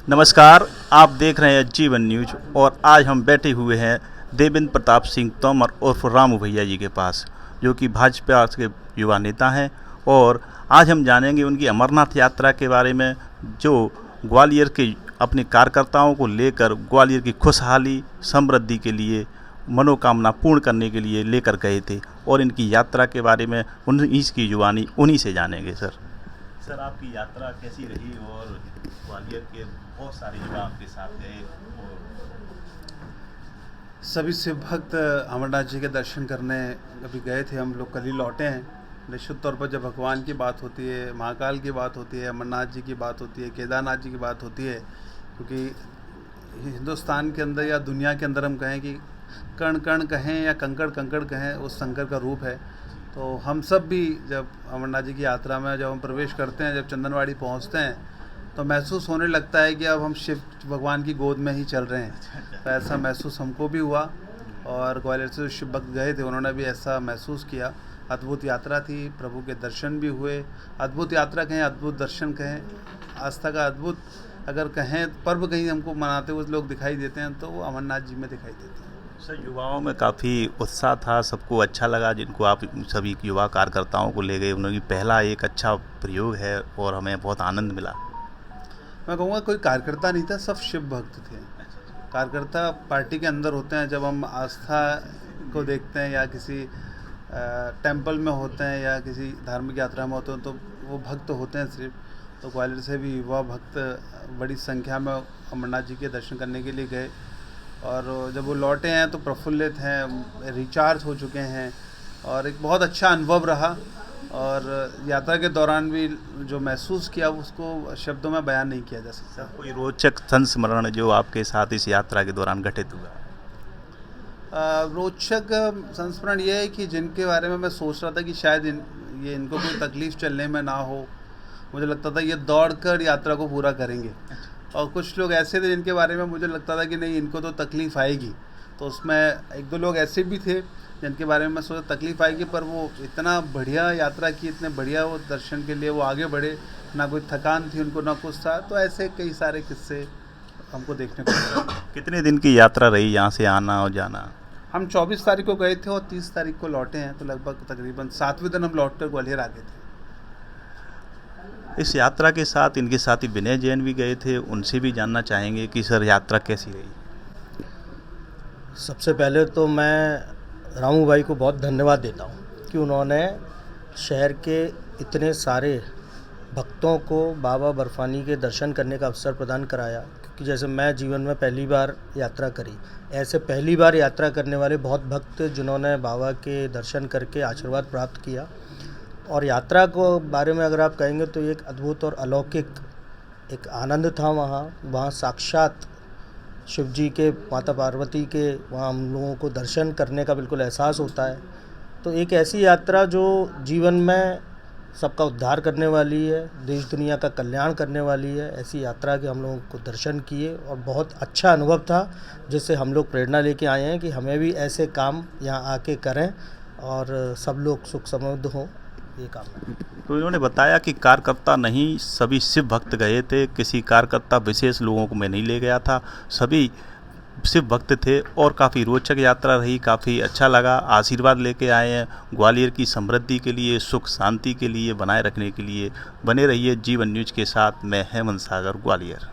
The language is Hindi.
नमस्कार, आप देख रहे हैं जीवन न्यूज और आज हम बैठे हुए हैं देवेंद्र प्रताप सिंह तोमर उर्फ रामू भैया जी के पास, जो कि भाजपा के युवा नेता हैं। और आज हम जानेंगे उनकी अमरनाथ यात्रा के बारे में, जो ग्वालियर के अपने कार्यकर्ताओं को लेकर ग्वालियर की खुशहाली समृद्धि के लिए मनोकामना पूर्ण करने के लिए लेकर गए थे। और इनकी यात्रा के बारे में उन्हीं की जुबानी उन्हीं से जानेंगे। सर, आपकी यात्रा कैसी रही? और ग्वालियर के बहुत सारे युवा आपके साथ गए और सभी शिव भक्त अमरनाथ जी के दर्शन करने अभी गए थे। हम लोग कल ही लौटे हैं। निश्चित तौर पर जब भगवान की बात होती है, महाकाल की बात होती है, अमरनाथ जी की बात होती है, केदारनाथ जी की बात होती है, क्योंकि हिंदुस्तान के अंदर या दुनिया के अंदर हम कहें कि कण कण कहें या कंकड़ कंकड़ कहें, उस शंकर का रूप है। तो हम सब भी जब अमरनाथ जी की यात्रा में जब हम प्रवेश करते हैं, जब चंदनवाड़ी पहुंचते हैं, तो महसूस होने लगता है कि अब हम शिव भगवान की गोद में ही चल रहे हैं। तो ऐसा महसूस हमको भी हुआ और ग्वालियर से जो शिव भक्त गए थे उन्होंने भी ऐसा महसूस किया। अद्भुत यात्रा थी, प्रभु के दर्शन भी हुए। अद्भुत यात्रा कहें, अद्भुत दर्शन कहें, आस्था का अद्भुत अगर कहें पर्व कहीं हमको मनाते हुए लोग दिखाई देते हैं तो वो अमरनाथ जी में दिखाई देते हैं। सर, युवाओं में काफ़ी उत्साह था, सबको अच्छा लगा। जिनको आप सभी युवा कार्यकर्ताओं को ले गए, उन्होंने पहला एक अच्छा प्रयोग है और हमें बहुत आनंद मिला। मैं कहूँगा कोई कार्यकर्ता नहीं था, सब शिव भक्त थे। कार्यकर्ता पार्टी के अंदर होते हैं जब हम आस्था को देखते हैं या किसी टेंपल में होते हैं या किसी धार्मिक यात्रा में होते हैं, तो वो भक्त होते हैं सिर्फ। तो ग्वालियर से भी युवा भक्त बड़ी संख्या में अमरनाथ जी के दर्शन करने के लिए गए और जब वो लौटे हैं तो प्रफुल्लित हैं, रिचार्ज हो चुके हैं और एक बहुत अच्छा अनुभव रहा। और यात्रा के दौरान भी जो महसूस किया उसको शब्दों में बयान नहीं किया जा सकता। कोई रोचक संस्मरण जो आपके साथ इस यात्रा के दौरान घटित हुआ? रोचक संस्मरण ये है कि जिनके बारे में मैं सोच रहा था कि शायद इनको कोई तकलीफ़ चलने में ना हो, मुझे लगता था ये दौड़कर यात्रा को पूरा करेंगे। और कुछ लोग ऐसे थे जिनके बारे में मुझे लगता था कि नहीं, इनको तो तकलीफ़ आएगी। तो उसमें एक दो लोग ऐसे भी थे जिनके बारे में मैं सोचा तकलीफ़ आएगी, पर वो इतना बढ़िया यात्रा की, इतने बढ़िया वो दर्शन के लिए वो आगे बढ़े, ना कोई थकान थी उनको, ना कुछ था। तो ऐसे कई सारे किस्से हमको देखने को मिले। कितने दिन की यात्रा रही यहाँ से आना और जाना? हम 24 तारीख को गए थे और 30 तारीख को लौटे हैं, तो लगभग तकरीबन 7वें दिन हम लौट कर ग्वालियर आ गए थे। इस यात्रा के साथ इनके साथी विनय जैन भी गए थे, उनसे भी जानना चाहेंगे कि सर यात्रा कैसी रही? सबसे पहले तो मैं रामू भाई को बहुत धन्यवाद देता हूँ कि उन्होंने शहर के इतने सारे भक्तों को बाबा बर्फानी के दर्शन करने का अवसर प्रदान कराया। क्योंकि जैसे मैं जीवन में पहली बार यात्रा करी, ऐसे पहली बार यात्रा करने वाले बहुत भक्त जिन्होंने बाबा के दर्शन करके आशीर्वाद प्राप्त किया। और यात्रा को बारे में अगर आप कहेंगे तो एक अद्भुत और अलौकिक एक आनंद था। वहाँ साक्षात शिव जी के, माता पार्वती के वहाँ हम लोगों को दर्शन करने का बिल्कुल एहसास होता है। तो एक ऐसी यात्रा जो जीवन में सबका उद्धार करने वाली है, देश दुनिया का कल्याण करने वाली है, ऐसी यात्रा के हम लोगों को दर्शन किए और बहुत अच्छा अनुभव था, जिससे हम लोग प्रेरणा लेके आए हैं कि हमें भी ऐसे काम यहाँ आके करें और सब लोग सुख समृद्ध हों, ये काम है। तो इन्होंने बताया कि कार्यकर्ता नहीं, सभी शिव भक्त गए थे। किसी कार्यकर्ता विशेष लोगों को मैं नहीं ले गया था, सभी शिव भक्त थे। और काफ़ी रोचक यात्रा रही, काफ़ी अच्छा लगा। आशीर्वाद लेके आए हैं ग्वालियर की समृद्धि के लिए, सुख शांति के लिए, बनाए रखने के लिए। बने रहिए जीवन न्यूज के साथ। मैं हेमंत सागर, ग्वालियर।